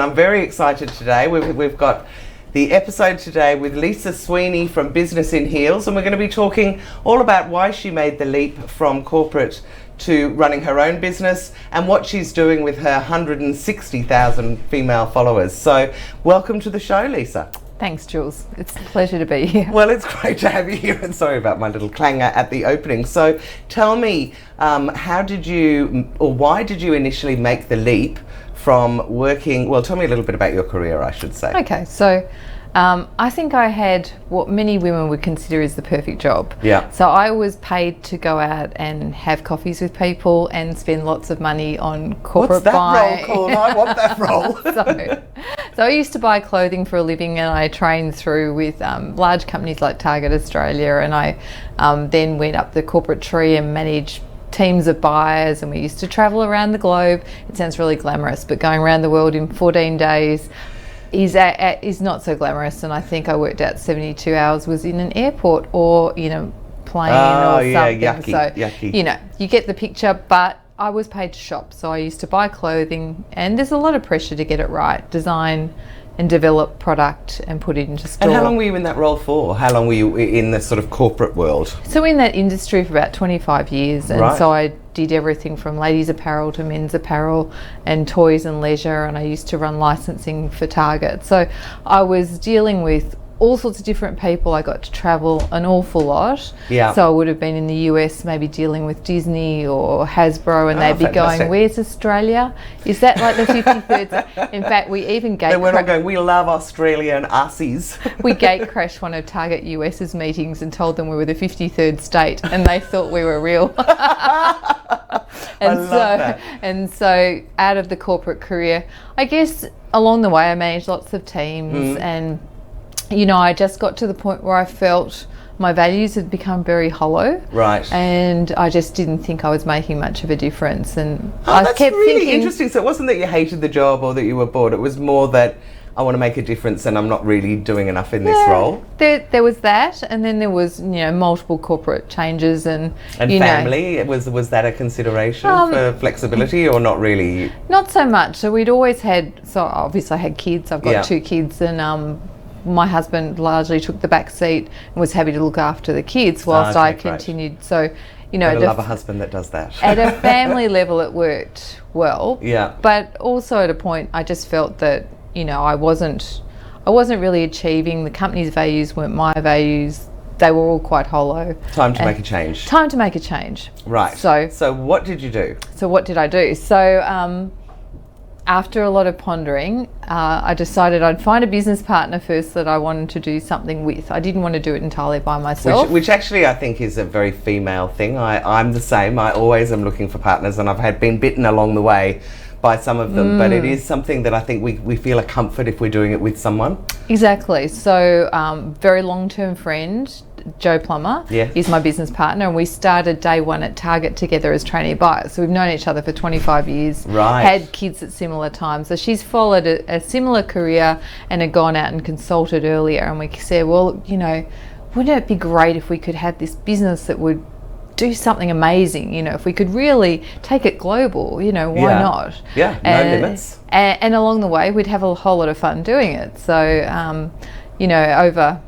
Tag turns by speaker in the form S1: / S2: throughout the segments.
S1: I'm very excited today. We've got the episode today with Lisa Sweeney from Business in Heels, and we're going to be talking all about why she made the leap from corporate to running her own business and what she's doing with her 160,000 female followers. So welcome to the show, Lisa.
S2: Thanks, Jules. It's a pleasure to be here.
S1: Well, it's great to have you here, and sorry about my little clanger at the opening. So tell me, how did you, or why did you initially make the leap from working, well, tell me a little bit about your career, I should say.
S2: Okay, so I think I had what many women would consider is the perfect job.
S1: Yeah.
S2: So I was paid to go out and have coffees with people and spend lots of money on corporate buying.
S1: What's that role called? I want that role.
S2: So I used to buy clothing for a living, and I trained through with large companies like Target Australia, and I then went up the corporate tree and managed teams of buyers, and we used to travel around the globe. It sounds really glamorous, but going around the world in 14 days is not so glamorous. And I think I worked out 72 hours was in an airport or in a plane or something.
S1: Yucky.
S2: You know, you get the picture. But I was paid to shop, so I used to buy clothing, and there's a lot of pressure to get it right, design and develop product and put it into store.
S1: And how long were you in that role for? How long were you in the sort of corporate world?
S2: So in that industry for about 25 years, and
S1: right.
S2: So I did everything from ladies apparel to men's apparel and toys and leisure, and I used to run licensing for Target. So I was dealing with all sorts of different people. I got to travel an awful lot.
S1: Yeah.
S2: So I would have been in the US maybe dealing with Disney or Hasbro, and they'd be going, "Where's Australia? Is that like the 53rd?" In fact, we even
S1: They were not going, "We love Australia and Aussies."
S2: We gate crashed one of Target US's meetings and told them we were the 53rd state, and they thought we were real. And so out of the corporate career, I guess along the way I managed lots of teams, and you know, I just got to the point where I felt my values had become very hollow.
S1: Right.
S2: And I just didn't think I was making much of a difference. And
S1: that's really interesting. So it wasn't that you hated the job or that you were bored. It was more that I want to make a difference and I'm not really doing enough in this role.
S2: There was that, and then there was, you know, multiple corporate changes and
S1: family. Was that a consideration for flexibility or not really?
S2: Not so much. So we'd always had. So obviously I had kids. I've got 2 kids, and my husband largely took the back seat and was happy to look after the kids whilst I continued. Great. So, you know,
S1: I love a husband that does that.
S2: At a family level, it worked well.
S1: Yeah.
S2: But also at a point, I just felt that, you know, I wasn't really achieving. The company's values weren't my values. They were all quite hollow.
S1: Time to make a change.
S2: Time to make a change.
S1: Right. So what did you do?
S2: So what did I do? So after a lot of pondering, I decided I'd find a business partner first that I wanted to do something with. I didn't want to do it entirely by myself.
S1: Which actually I think is a very female thing. I'm the same. I always am looking for partners, and I've been bitten along the way by some of them, but it is something that I think we feel a comfort if we're doing it with someone.
S2: Exactly. So very long-term friend, Joe Plummer, is my business partner, and we started day one at Target together as trainee buyers. So we've known each other for 25 years,
S1: right.
S2: Had kids at similar times. So she's followed a similar career and had gone out and consulted earlier, and we said, well, you know, wouldn't it be great if we could have this business that would do something amazing, you know, if we could really take it global, you know, why not?
S1: Yeah, no limits.
S2: And along the way, we'd have a whole lot of fun doing it. So, you know, over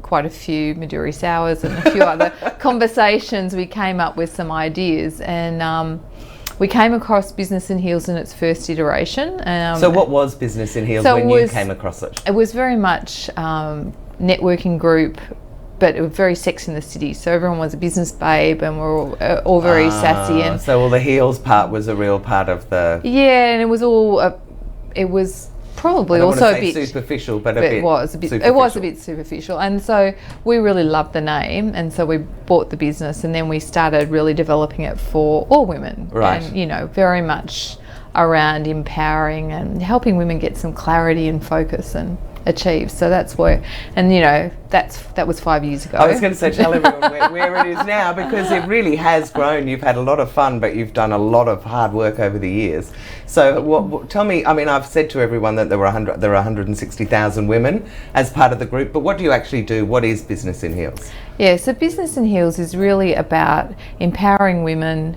S2: quite a few Maduri Sours and a few other conversations, we came up with some ideas, and we came across Business in Heels in its first iteration.
S1: So what was Business in Heels when you came across it?
S2: It was very much networking group, but it was very Sex in the City. So everyone was a business babe, and we're all very sassy. And
S1: so all the heels part was a real part of the...
S2: Yeah, and it was all... it was probably also a bit
S1: superficial, but
S2: it was a bit superficial. And so we really loved the name, and so we bought the business, and then we started really developing it for all women.
S1: Right.
S2: And, you know, very much around empowering and helping women get some clarity and focus and achieve. So that's where, and you know, that was 5 years ago.
S1: I was going to say, tell everyone where it is now, because it really has grown. You've had a lot of fun, but you've done a lot of hard work over the years. So tell me, I mean, I've said to everyone that there are 160,000 women as part of the group, but what do you actually do? What is Business in Heels?
S2: Yeah, so Business in Heels is really about empowering women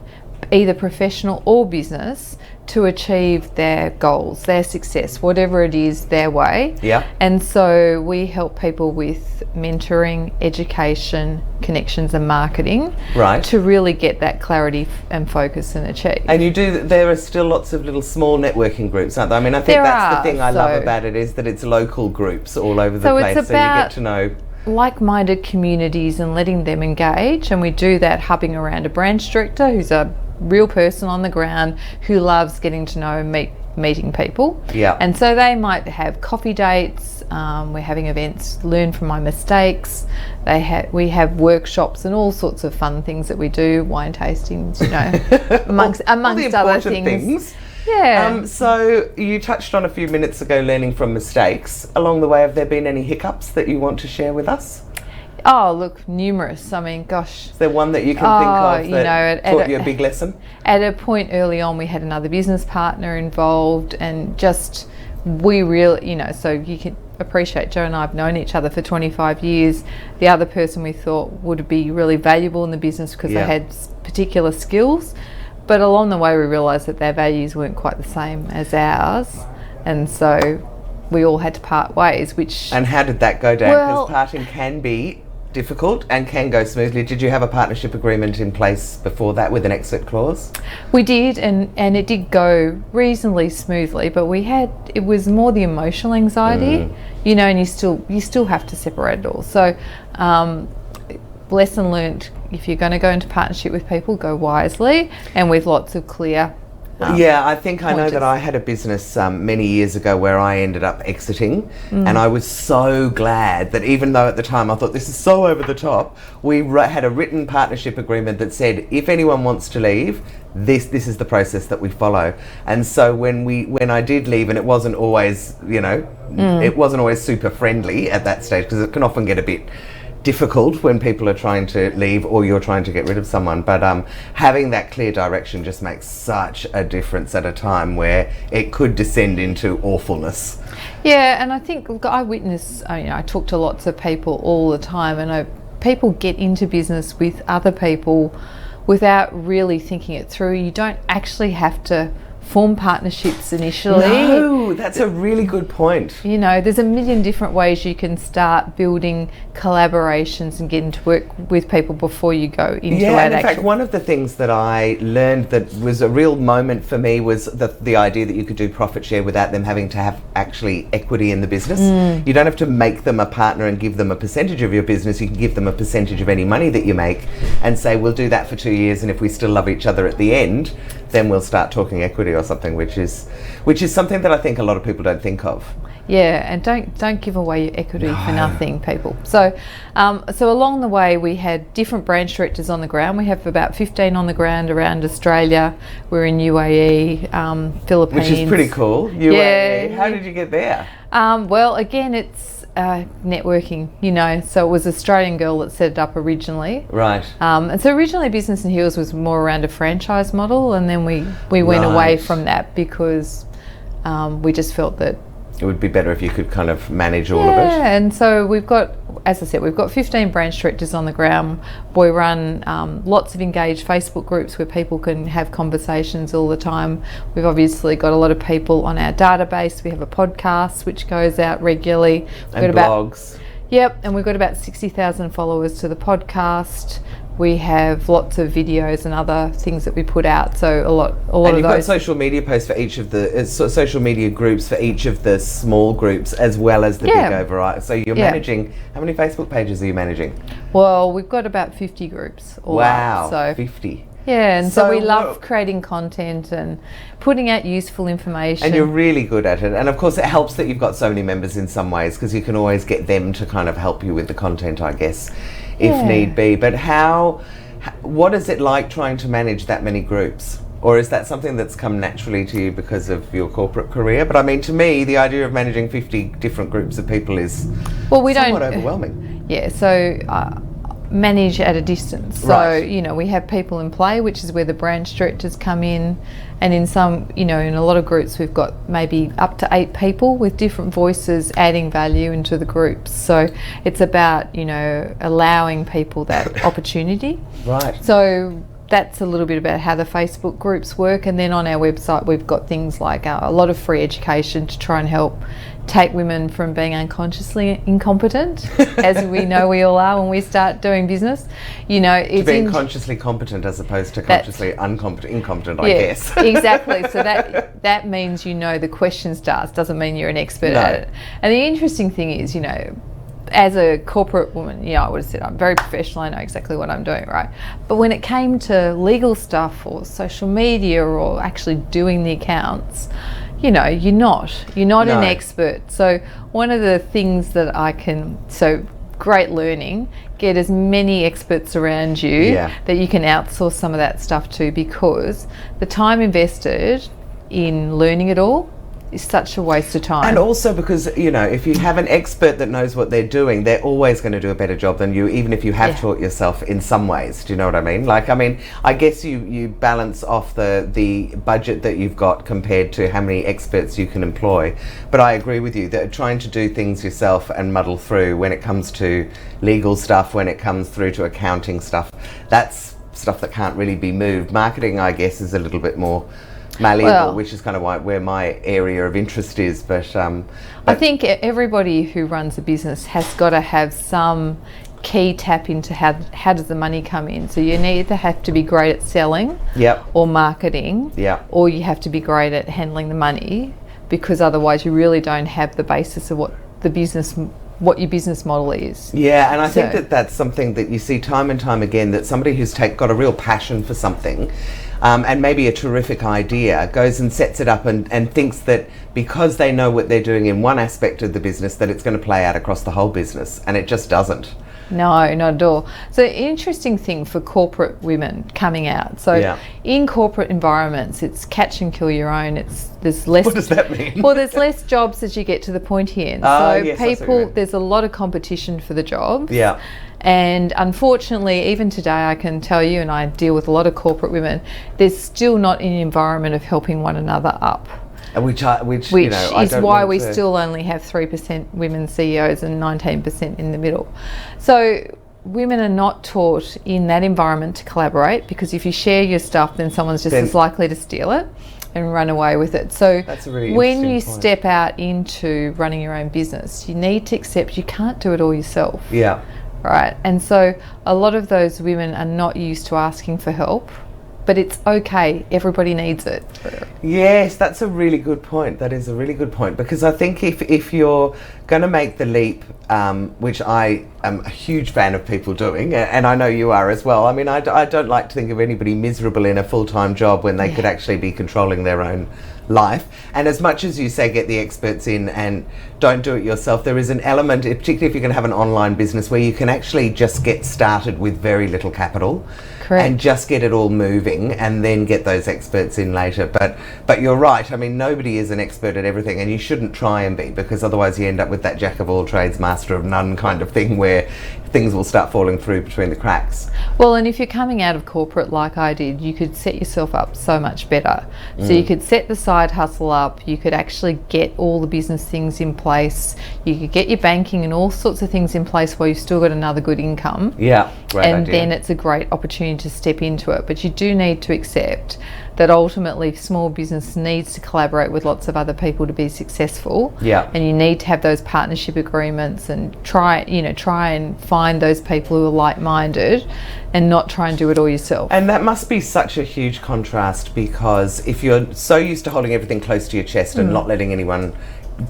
S2: either professional or business, to achieve their goals, their success, whatever it is, their way.
S1: Yeah.
S2: And so we help people with mentoring, education, connections and marketing,
S1: Right.
S2: to really get that clarity and focus and achieve.
S1: And there are still lots of little small networking groups, aren't there? I mean, I think
S2: There
S1: that's the
S2: are,
S1: thing I love
S2: so-
S1: about it, is that it's local groups all over the
S2: So
S1: place,
S2: it's
S1: so you get
S2: about
S1: to know.
S2: like-minded communities and letting them engage, and we do that hubbing around a branch director who's a real person on the ground who loves getting to know and meeting people.
S1: Yeah.
S2: And so they might have coffee dates, we're having events, learn from my mistakes, we have workshops and all sorts of fun things that we do, wine tastings, amongst
S1: All the
S2: other
S1: important things.
S2: Yeah.
S1: So you touched on a few minutes ago learning from mistakes. Along the way, have there been any hiccups that you want to share with us?
S2: Oh, look, numerous. I mean, gosh.
S1: Is there one that you can think of that taught you a big lesson?
S2: At a point early on, we had another business partner involved, and just we really, so you can appreciate Joe and I have known each other for 25 years. The other person we thought would be really valuable in the business because they had particular skills, but along the way we realised that their values weren't quite the same as ours, and so we all had to part ways.
S1: And how did that go down?
S2: Well,
S1: Because parting can be difficult and can go smoothly. Did you have a partnership agreement in place before that with an exit clause?
S2: We did, and it did go reasonably smoothly, but it was more the emotional anxiety, and you still have to separate it all. So lesson learnt, if you're going to go into partnership with people, go wisely and with lots of clear
S1: I think I know
S2: pointers.
S1: that I had a business many years ago where I ended up exiting, and I was so glad that, even though at the time I thought this is so over the top, we had a written partnership agreement that said if anyone wants to leave, this is the process that we follow. And so when I did leave, and it wasn't always it wasn't always super friendly at that stage, because it can often get a bit difficult when people are trying to leave or you're trying to get rid of someone, but having that clear direction just makes such a difference at a time where it could descend into awfulness.
S2: Yeah, and I think I witness, I talk to lots of people all the time, and people get into business with other people without really thinking it through. You don't actually have to form partnerships initially.
S1: No, that's a really good point.
S2: There's a million different ways you can start building collaborations and getting to work with people before you go into
S1: and in fact, one of the things that I learned that was a real moment for me was the idea that you could do profit share without them having to have actually equity in the business. You don't have to make them a partner and give them a percentage of your business. You can give them a percentage of any money that you make and say, we'll do that for 2 years, and if we still love each other at the end, then we'll start talking equity or something, which is something that I think a lot of people don't think of.
S2: Yeah, and don't give away your equity for nothing, people. So along the way, we had different branch directors on the ground. We have about 15 on the ground around Australia. We're in UAE, Philippines.
S1: Which is pretty cool. UAE.
S2: Yeah.
S1: How did you get there?
S2: Well, again, it's networking, so it was an Australian girl that set it up originally.
S1: Right.
S2: And so originally Business in Heels was more around a franchise model, and then we went away from that because we just felt that
S1: it would be better if you could kind of manage all of it.
S2: Yeah, and so we've got, as I said, we've got 15 branch directors on the ground. We run lots of engaged Facebook groups where people can have conversations all the time. We've obviously got a lot of people on our database. We have a podcast which goes out regularly.
S1: And blogs.
S2: Yep, and we've got about 60,000 followers to the podcast. We have lots of videos and other things that we put out. So a lot
S1: and
S2: of those.
S1: You've got social media posts for each of the social media groups for each of the small groups as well as the big override. So you're managing. How many Facebook pages are you managing?
S2: Well, we've got about 50 groups.
S1: Wow,
S2: so
S1: 50.
S2: Yeah, and so we love creating content and putting out useful information.
S1: And you're really good at it. And of course it helps that you've got so many members in some ways, because you can always get them to kind of help you with the content, I guess, if need be. But what is it like trying to manage that many groups? Or is that something that's come naturally to you because of your corporate career? But I mean, to me, the idea of managing 50 different groups of people is somewhat overwhelming.
S2: Yeah, so manage at a distance. So,
S1: Right.
S2: We have people in play, which is where the branch directors come in. And in some, in a lot of groups, we've got maybe up to 8 people with different voices adding value into the groups. So it's about, allowing people that opportunity.
S1: Right.
S2: So, that's a little bit about how the Facebook groups work. And then on our website, we've got things like a lot of free education to try and help take women from being unconsciously incompetent, as we know we all are when we start doing business. You know, it's
S1: to being consciously competent as opposed to consciously incompetent, I guess.
S2: Exactly. So that means you know the questions to ask, doesn't mean you're an expert at it. And the interesting thing is, you know, as a corporate woman, you know, I would have said I'm very professional, I know exactly what I'm doing, right? But when it came to legal stuff or social media or actually doing the accounts, you know, you're not an expert. So one of the things that great learning, get as many experts around you that you can outsource some of that stuff to, because the time invested in learning it all is such a waste of time.
S1: And also because, you know, if you have an expert that knows what they're doing, they're always going to do a better job than you, even if you have taught yourself in some ways. Do you know what I mean? Like, I mean, I guess you balance off the budget that you've got compared to how many experts you can employ. But I agree with you that trying to do things yourself and muddle through when it comes to legal stuff, when it comes through to accounting stuff, that's stuff that can't really be moved. Marketing, I guess, is a little bit more malleable, which is kind of where my area of interest is. But
S2: I think everybody who runs a business has got to have some key tap into how does the money come in. So you either have to be great at selling or marketing, or you have to be great at handling the money, because otherwise you really don't have the basis of what your business model is.
S1: Yeah, and I think that's something that you see time and time again, that somebody who's got a real passion for something, and maybe a terrific idea, goes and sets it up and thinks that because they know what they're doing in one aspect of the business, that it's going to play out across the whole business, and it just doesn't.
S2: No, not at all. So interesting thing for corporate women coming out. So in corporate environments, it's catch and kill your own. There's less.
S1: What does that mean?
S2: Well, there's less jobs as you get to the pointy end. There's a lot of competition for the jobs.
S1: Yeah.
S2: And unfortunately, even today, I can tell you, and I deal with a lot of corporate women, there's still not an environment of helping one another up.
S1: Which
S2: you know, is why we still only have 3% women CEOs and 19% in the middle. So women are not taught in that environment to collaborate, because if you share your stuff, then someone's just as likely to steal it and run away with it. So
S1: that's a really
S2: when you
S1: point.
S2: Step out into running your own business, you need to accept you can't do it all yourself.
S1: Yeah.
S2: Right. And so a lot of those women are not used to asking for help. But it's okay, everybody needs it.
S1: Yes, that's a really good point. That is a really good point, because I think if you're going to make the leap, which I am a huge fan of people doing, and I know you are as well. I mean, I don't like to think of anybody miserable in a full-time job when they could actually be controlling their own life. And as much as you say get the experts in and don't do it yourself, there is an element, particularly if you're going to have an online business, where you can actually just get started with very little capital. Correct. And just get it all moving and then get those experts in later. But you're right, I mean, nobody is an expert at everything, and you shouldn't try and be, because otherwise you end up with that jack of all trades, master of none kind of thing, where things will start falling through between the cracks.
S2: Well, and if you're coming out of corporate like I did, you could set yourself up so much better. So you could set the side hustle up, you could actually get all the business things in place, you could get your banking and all sorts of things in place while you've still got another good income.
S1: Yeah, great
S2: and
S1: idea.
S2: Then it's a great opportunity to step into it. But you do need to accept that ultimately small business needs to collaborate with lots of other people to be successful.
S1: Yeah.
S2: And you need to have those partnership agreements and try and find those people who are like-minded and not try and do it all yourself.
S1: And that must be such a huge contrast, because if you're so used to holding everything close to your chest and not letting anyone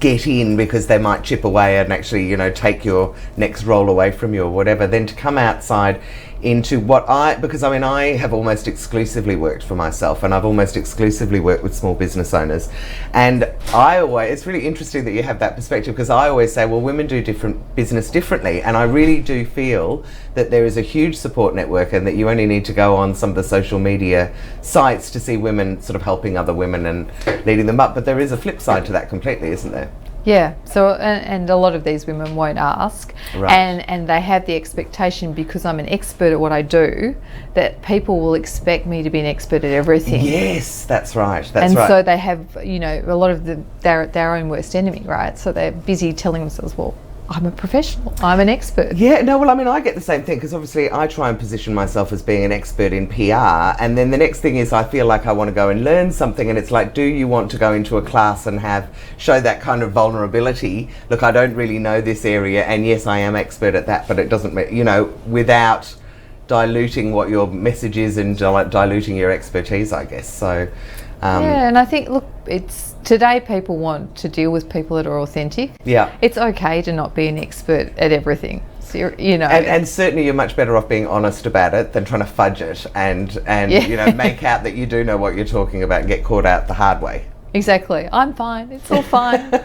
S1: get in because they might chip away and actually, you know, take your next role away from you or whatever, then to come outside into because I mean, I have almost exclusively worked for myself, and I've almost exclusively worked with small business owners, and it's really interesting that you have that perspective, because I always say, well, women do different business differently, and I really do feel that there is a huge support network, and that you only need to go on some of the social media sites to see women sort of helping other women and leading them up. But there is a flip side to that completely, isn't there?
S2: Yeah, so and a lot of these women won't ask,
S1: right.
S2: and they have the expectation, because I'm an expert at what I do, that people will expect me to be an expert at everything.
S1: Yes, that's right.
S2: So they have, you know, a lot of their own worst enemy, right? So they're busy telling themselves, well, I'm a professional, I'm an expert.
S1: Yeah, no, well, I mean, I get the same thing because obviously I try and position myself as being an expert in PR, and then the next thing is I feel like I want to go and learn something, and it's like, do you want to go into a class and show that kind of vulnerability? Look, I don't really know this area, and yes, I am expert at that, but it doesn't, without diluting what your message is and diluting your expertise, I guess. So,
S2: yeah, and I think, look, today people want to deal with people that are authentic.
S1: Yeah.
S2: It's okay to not be an expert at everything. So
S1: and certainly you're much better off being honest about it than trying to fudge it and make out that you do know what you're talking about and get caught out the hard way.
S2: Exactly. I'm fine. It's all fine.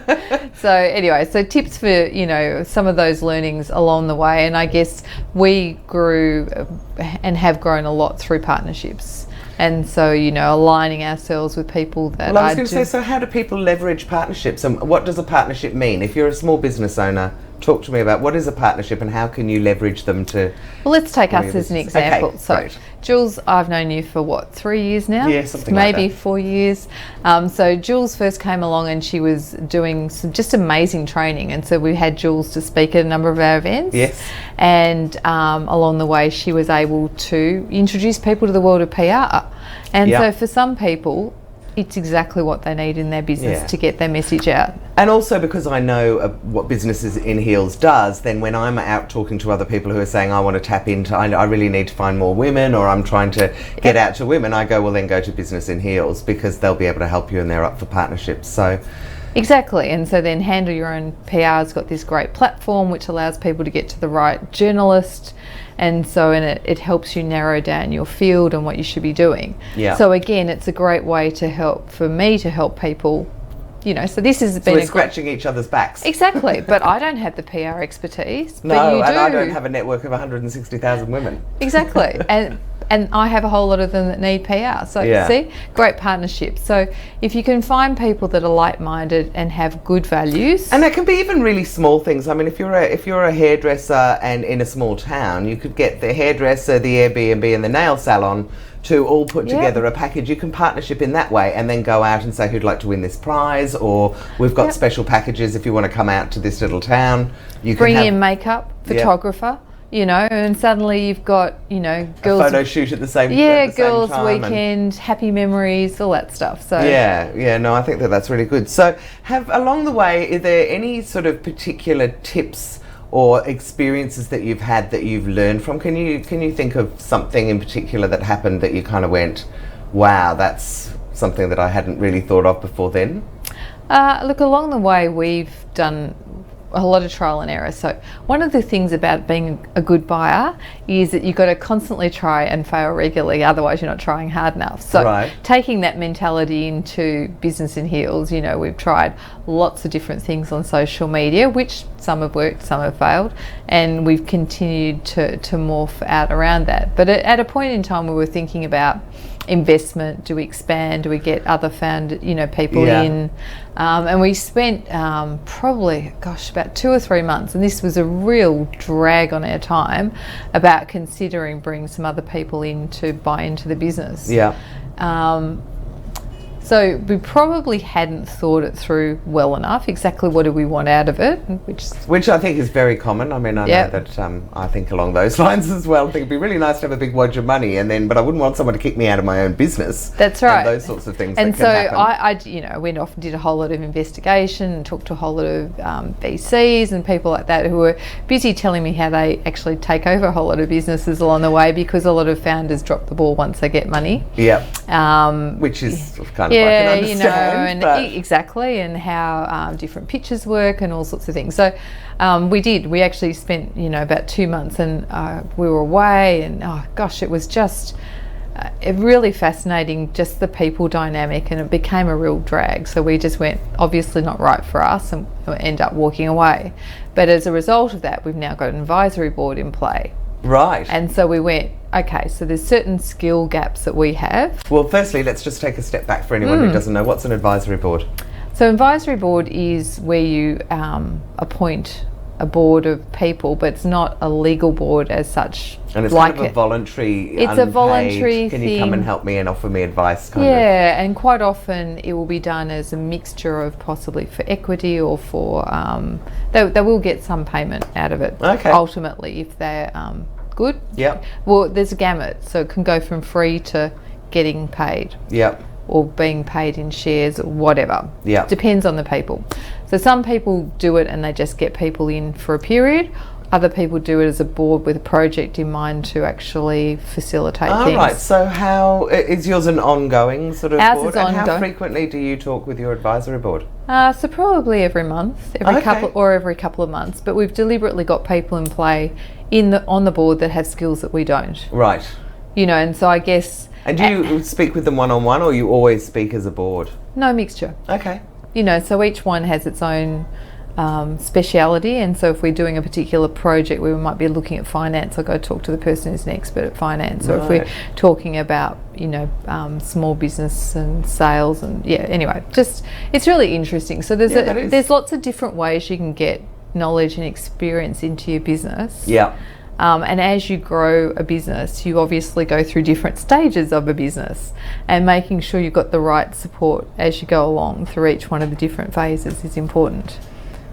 S2: So anyway, so tips for, some of those learnings along the way. And I guess we grew and have grown a lot through partnerships. And so, aligning ourselves with people that
S1: Well, I was going to say, so how do people leverage partnerships? And what does a partnership mean? If you're a small business owner, talk to me about what is a partnership and how can you leverage them to...
S2: Well, let's take us as an example.
S1: Okay,
S2: so,
S1: great.
S2: Jules, I've known you for 3 years now?
S1: Yeah, something like that.
S2: Maybe 4 years. So Jules first came along and she was doing some just amazing training. And so we had Jules to speak at a number of our events.
S1: Yes.
S2: And along the way, she was able to introduce people to the world of PR. And so for some people, it's exactly what they need in their business to get their message out.
S1: And also because I know what Businesses in Heels does, then when I'm out talking to other people who are saying I want to tap into, I really need to find more women, or I'm trying to get out to women, I go, well, then go to Business in Heels because they'll be able to help you and they're up for partnerships. So
S2: exactly. And so then Handle Your Own PR's got this great platform which allows people to get to the right journalist. And so it helps you narrow down your field and what you should be doing. Yeah. So again, it's a great way to help people, so this has been
S1: we're scratching each other's backs.
S2: Exactly. But I don't have the PR expertise.
S1: No,
S2: but you do.
S1: And I don't have a network of 160,000 women.
S2: Exactly. And I have a whole lot of them that need PR. So see, great partnership. So if you can find people that are like-minded and have good values,
S1: and that can be even really small things. I mean, if you're a hairdresser and in a small town, you could get the hairdresser, the Airbnb, and the nail salon to all put together a package. You can partnership in that way, and then go out and say who'd like to win this prize, or we've got special packages if you want to come out to this little town. You
S2: bring in makeup, photographer. And suddenly you've got, girls...
S1: A photo shoot at the same time.
S2: Yeah, girls' weekend, happy memories, all that stuff. So
S1: no, I think that's really good. So along the way, are there any sort of particular tips or experiences that you've had that you've learned from? Can you think of something in particular that happened that you kind of went, wow, that's something that I hadn't really thought of before then?
S2: Look, along the way, we've done a lot of trial and error. So one of the things about being a good buyer is that you've got to constantly try and fail regularly, otherwise you're not trying hard enough. So taking that mentality into Business in Heels, we've tried lots of different things on social media, which some have worked, some have failed, and we've continued to morph out around that. But at a point in time we were thinking about investment. Do we expand? Do we get other people in? And we spent probably, about 2 or 3 months, and this was a real drag on our time, about considering bringing some other people in to buy into the business. So we probably hadn't thought it through well enough. Exactly what do we want out of it?
S1: Which I think is very common. I mean, I know that I think along those lines as well. I think it'd be really nice to have a big wad of money, but I wouldn't want someone to kick me out of my own business.
S2: That's right.
S1: And those sorts of things.
S2: And
S1: that
S2: so
S1: can happen.
S2: I went off and did a whole lot of investigation and talked to a whole lot of VCs and people like that who were busy telling me how they actually take over a whole lot of businesses along the way, because a lot of founders drop the ball once they get money.
S1: Which is kind of
S2: exactly, and how different pitches work and all sorts of things. So we actually spent about 2 months, and we were away, and it was just really fascinating, just the people dynamic, and it became a real drag. So we just went, obviously not right for us, and end up walking away. But as a result of that, we've now got an advisory board in play.
S1: Right.
S2: And so we went, okay, so there's certain skill gaps that we have.
S1: Well, firstly, let's just take a step back for anyone who doesn't know. What's an advisory board?
S2: So advisory board is where you appoint a board of people, but it's not a legal board as such.
S1: And it's
S2: like
S1: kind of a voluntary,
S2: it's
S1: unpaid,
S2: a voluntary
S1: can you come and help me and offer me advice kind of?
S2: Yeah, and quite often it will be done as a mixture of possibly for equity or for, they will get some payment out of it.
S1: Okay.
S2: Ultimately, if they're good.
S1: Yep.
S2: Well, there's a gamut, so it can go from free to getting paid.
S1: Yep.
S2: Or being paid in shares or whatever.
S1: Yeah.
S2: Depends on the people. So some people do it and they just get people in for a period. Other people do it as a board with a project in mind to actually facilitate things.
S1: Right. So how is yours an ongoing sort of
S2: Ours
S1: board?
S2: is
S1: And
S2: ongoing.
S1: how frequently do you talk with your advisory board?
S2: So probably every month, every couple of months. But we've deliberately got people in play on the board that have skills that we don't.
S1: Right.
S2: You know, and so I guess.
S1: And do you speak with them one-on-one, or you always speak as a board?
S2: No, mixture.
S1: Okay.
S2: You know, so each one has its own speciality, and so if we're doing a particular project where we might be looking at finance, I'll go talk to the person who's an expert at finance. Or if we're talking about, you know, small business and sales, and anyway, just it's really interesting. So there's lots of different ways you can get knowledge and experience into your business.
S1: Yeah.
S2: And as you grow a business, you obviously go through different stages of a business, and making sure you've got the right support as you go along through each one of the different phases is important.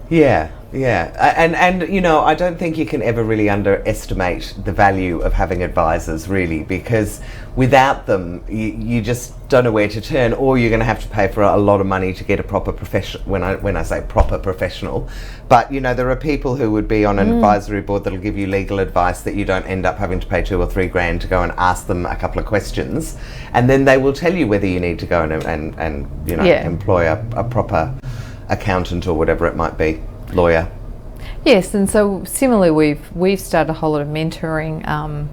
S1: Yeah, and you know, I don't think you can ever really underestimate the value of having advisors, really, because without them, you just don't know where to turn, or you're going to have to pay for a lot of money to get a proper professional. When I say proper professional, but you know, there are people who would be on an advisory board that'll give you legal advice that you don't end up having to pay $2 or $3 grand to go and ask them a couple of questions, and then they will tell you whether you need to go and you know, employ a proper accountant or whatever it might be, lawyer.
S2: Yes, and so similarly, we've started a whole lot of mentoring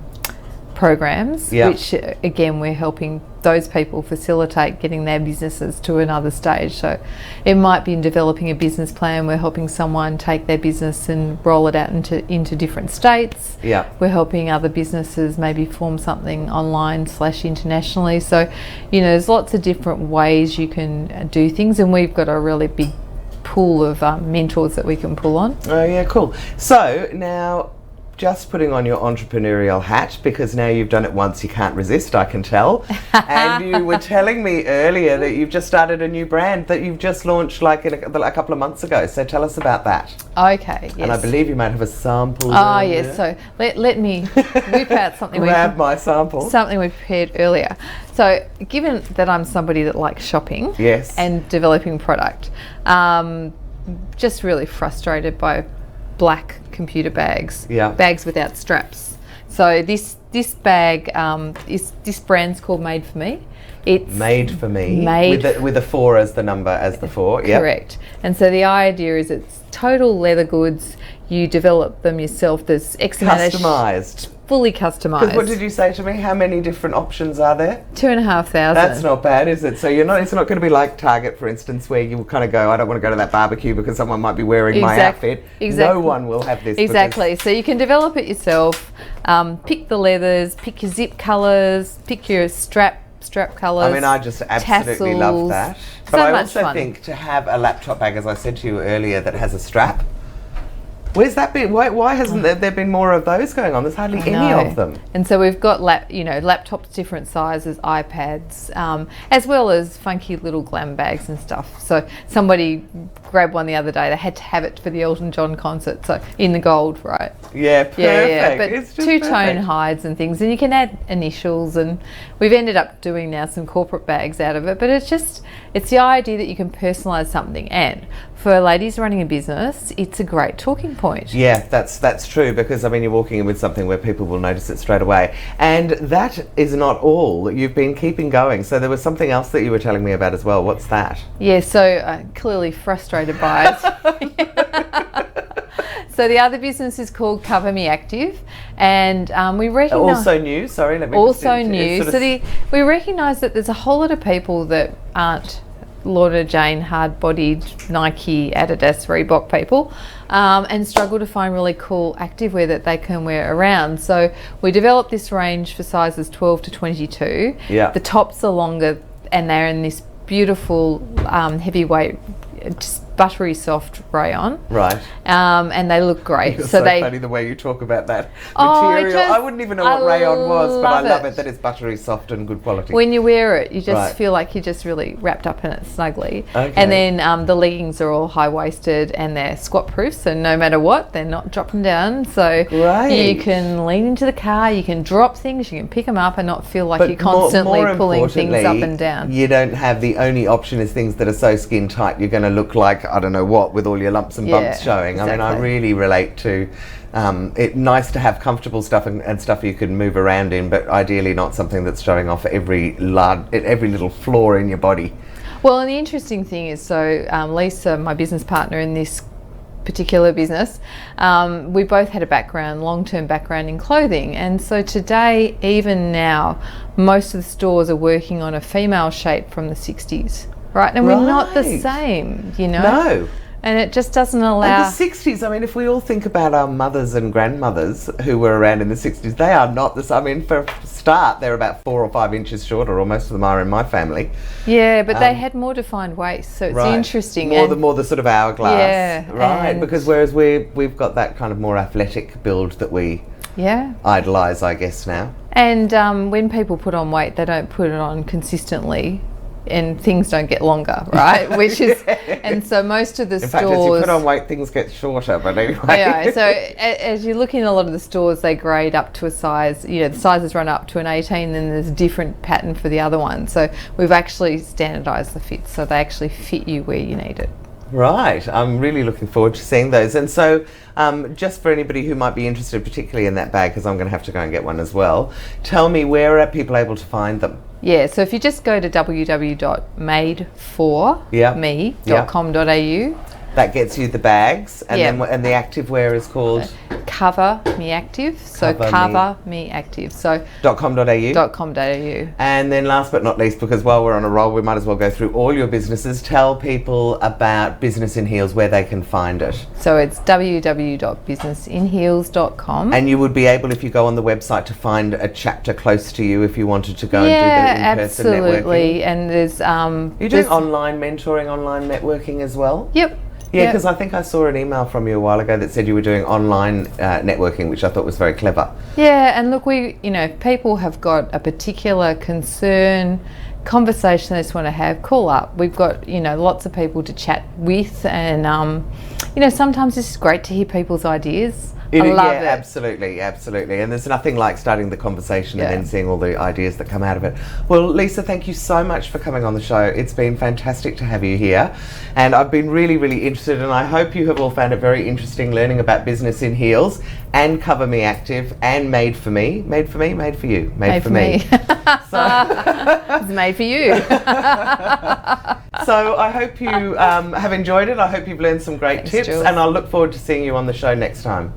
S2: programs, which again we're helping those people facilitate getting their businesses to another stage. So it might be in developing a business plan. We're helping someone take their business and roll it out into different states.
S1: Yeah.
S2: We're helping other businesses maybe form something online / internationally. So, you know, there's lots of different ways you can do things, and we've got a really big pool of mentors that we can pull on.
S1: Oh yeah, cool. So now, just putting on your entrepreneurial hat, because now you've done it once, you can't resist, I can tell. And you were telling me earlier that you've just started a new brand that you've just launched like a couple of months ago. So tell us about that.
S2: Okay, yes.
S1: And I believe you might have a sample.
S2: Oh yes, so let me whip out something.
S1: Grab my sample.
S2: Something we prepared earlier. So given that I'm somebody that likes shopping and developing product, just really frustrated by black computer bags, bags without straps. So this bag this brand's called Made for Me. It's
S1: Made for Me, with a 4 as the number, as the 4.
S2: Correct. And so the idea is it's total leather goods. You develop them yourself. There's X amount of
S1: customised.
S2: Fully customised.
S1: Because what did you say to me? How many different options are there?
S2: 2,500.
S1: That's not bad, is it? So it's not going to be like Target, for instance, where you kind of go, I don't want to go to that barbecue because someone might be wearing my outfit.
S2: Exactly.
S1: No one will have this.
S2: Exactly. So you can develop it yourself. Pick the leathers, pick your zip colours, pick your strap colours.
S1: I mean, I just absolutely love that. But
S2: so
S1: I
S2: much
S1: also
S2: fun.
S1: think to have a laptop bag, as I said to you earlier, that has a strap. Where's that been? Why hasn't there been more of those going on? There's hardly any of them.
S2: And so we've got laptops different sizes, iPads, as well as funky little glam bags and stuff. So somebody grabbed one the other day. They had to have it for the Elton John concert, so in the gold, right?
S1: Yeah, perfect.
S2: Yeah. But
S1: it's just
S2: two-tone
S1: perfect.
S2: hides and things, and you can add initials, and we've ended up doing now some corporate bags out of it. But it's the idea that you can personalise something, and for ladies running a business, it's a great talking point.
S1: Yeah, that's true, because I mean, you're walking in with something where people will notice it straight away. And that is not all. You've been keeping going. So there was something else that you were telling me about as well. What's that?
S2: Yeah, so clearly frustrated by it. So the other business is called Cover Me Active, and we recognise...
S1: Also new, sorry. Let me
S2: also new. So we recognise that there's a whole lot of people that aren't Lorna Jane hard-bodied Nike, Adidas, Reebok people, and struggle to find really cool activewear that they can wear around. So we developed this range for sizes 12 to 22.
S1: Yeah. The
S2: tops are longer, and they're in this beautiful heavyweight, just buttery soft rayon.
S1: Right.
S2: And they look great.
S1: It's so funny the way you talk about that
S2: Oh,
S1: material. I wouldn't even know what rayon was, but I love
S2: it.
S1: it that it's buttery soft and good quality.
S2: When you wear it, you just
S1: Right.
S2: feel like you're just really wrapped up in it snugly.
S1: Okay.
S2: And then the leggings are all high-waisted and they're squat-proof, so no matter what, they're not dropping down. So
S1: Great.
S2: you can lean into the car, you can drop things, you can pick them up and not feel like
S1: But
S2: you're constantly
S1: more
S2: pulling things up
S1: importantly,
S2: and down.
S1: You don't have the only option is things that are so skin tight you're going to look like I don't know what with all your lumps and bumps showing. I mean, I
S2: exactly.
S1: really relate to it. Nice to have comfortable stuff and stuff you can move around in, but ideally not something that's showing off every little flaw in your body.
S2: Well, and the interesting thing is, so Lisa, my business partner in this particular business, we both had a long-term background in clothing, and so today, even now, most of the stores are working on a female shape from the 60s, right? And we're not the
S1: Right.
S2: same, you know?
S1: No.
S2: And it just doesn't
S1: And
S2: allow...
S1: the 60s, I mean, if we all think about our mothers and grandmothers who were around in the 60s, they are not the same. I mean, for a start, they're about 4 or 5 inches shorter, or most of them are in my family.
S2: Yeah, but they had more defined waists, so it's
S1: Right.
S2: interesting.
S1: More
S2: And-
S1: the sort of hourglass.
S2: Yeah,
S1: Right,
S2: and-
S1: because whereas we've got that kind of more athletic build that we
S2: yeah.
S1: idolise, I guess, now.
S2: And when people put on weight, they don't put it on consistently, and things don't get longer, right? Which is, and so most of the
S1: In
S2: stores.
S1: fact, as you put on weight, things get shorter, but anyway.
S2: Yeah, so as you look in a lot of the stores, they grade up to a size, you know, the sizes run up to an 18, then there's a different pattern for the other one. So we've actually standardised the fits, so they actually fit you where you need it.
S1: Right, I'm really looking forward to seeing those. And so, just for anybody who might be interested, particularly in that bag, because I'm going to have to go and get one as well, tell me, where are people able to find them?
S2: Yeah, so if you just go to www.madeforme.com.au,
S1: That gets you the bags, and
S2: Yeah.
S1: then and the active wear is called
S2: Cover Me Active. So
S1: Cover
S2: Cover Me Active. So
S1: .com.au.
S2: .com.au.
S1: And then last but not least, because while we're on a roll, we might as well go through all your businesses. Tell people about Business in Heels, where they can find it.
S2: So it's www.businessinheels.com.
S1: And you would be able, if you go on the website, to find a chapter close to you if you wanted to go and do the in-person networking.
S2: absolutely. And there's
S1: You're doing online mentoring, online networking as well?
S2: Yep.
S1: Yeah,
S2: Yep.
S1: because I think I saw an email from you a while ago that said you were doing online networking, which I thought was very clever.
S2: Yeah, and look, if people have got a particular concern, conversation they just want to have, call up. We've got, lots of people to chat with, and, sometimes it's great to hear people's ideas. I love it.
S1: Absolutely. And there's nothing like starting the conversation and
S2: Yeah.
S1: then seeing all the ideas that come out of it. Well, Lisa, thank you so much for coming on the show. It's been fantastic to have you here. And I've been really, really interested, and I hope you have all found it very interesting learning about Business in Heels and Cover Me Active and Made for Me. Made for me, made for you. Made for me.
S2: It's made for you.
S1: So I hope you have enjoyed it. I hope you've learned some great
S2: Thanks,
S1: tips,
S2: Jules.
S1: and I'll look forward to seeing you on the show next time.